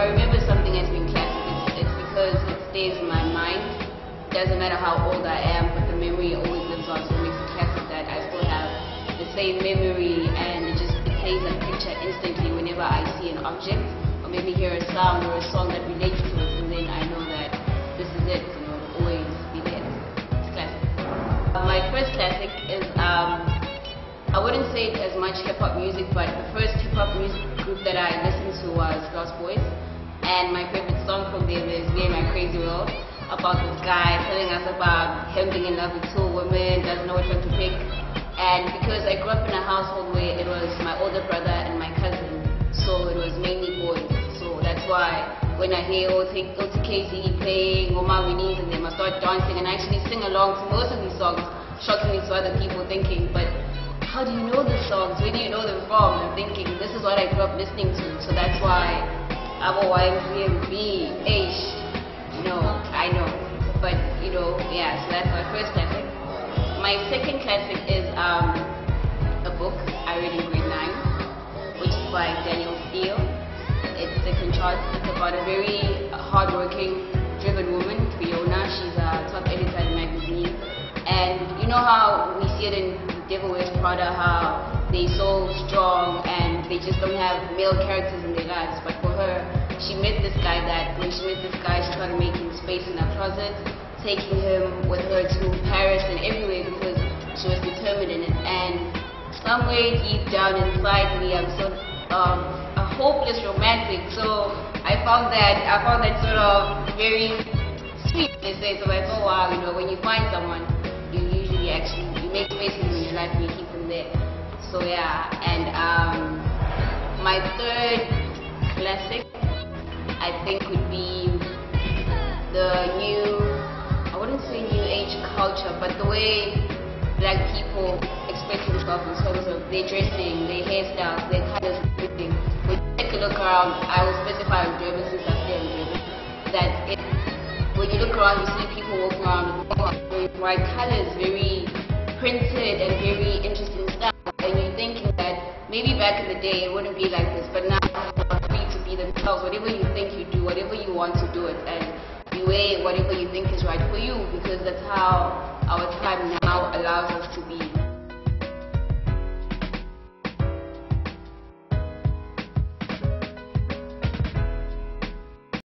I remember something as being classic, it's because it stays in my mind. It doesn't matter how old I am, but the memory always lives on, so it makes it classic that I still have the same memory, and it plays a picture instantly whenever I see an object, or maybe hear a sound or a song that relates to it, and then I know that this is it, you know, it'll always be there. It's classic. My first classic is, I wouldn't say it as much hip-hop music, but the first hip-hop music group that I listened to was Lost Boys, and my favorite song from them is Me and My Crazy World, about this guy telling us about him being in love with two women, doesn't know which one to pick. And because I grew up in a household where it was my older brother and my cousin, so it was mainly boys. So that's why when I hear OTKZ playing Oma Winnie's and them, I start dancing and I actually sing along to most of these songs, shockingly to other people, thinking, but how do you know these songs? Where do you know them from? I'm thinking, this is what I grew up listening to, so that's why I'm a YMCMB, you know, I know. But, you know, yeah, so that's my first classic. My second classic is a book I read in grade 9, which is by Daniel Steele. It's Second Chance. It's about a very hardworking, driven woman, Fiona. She's a top editor in a magazine. And you know how we see it in The Devil Wears Prada, how they're so strong and they just don't have male characters in their lives. But for her, she met this guy that when she met this guy, she tried to make him space in her closet, taking him with her to Paris and everywhere because she was determined in it. And somewhere deep down inside me, I'm sort of a hopeless romantic. So I found that sort of very sweet. They say, so I thought, wow, you know, when you find someone, you usually you make space in your life and you keep them there. So yeah, and my third classic, I think, would be the I wouldn't say new age culture, but the way black people express themselves in terms of their dressing, their hairstyles, their colors, everything. When you take a look around, I will specify in Durban since I stay in Durban, that when you look around, you see people walking around with very bright colors, very printed and very interesting stuff, and you're thinking that maybe back in the day it wouldn't be like this, but now people are free to be themselves. Whatever you think you do, whatever you want to do it, and you wear whatever you think is right for you, because that's how our time now allows us to be.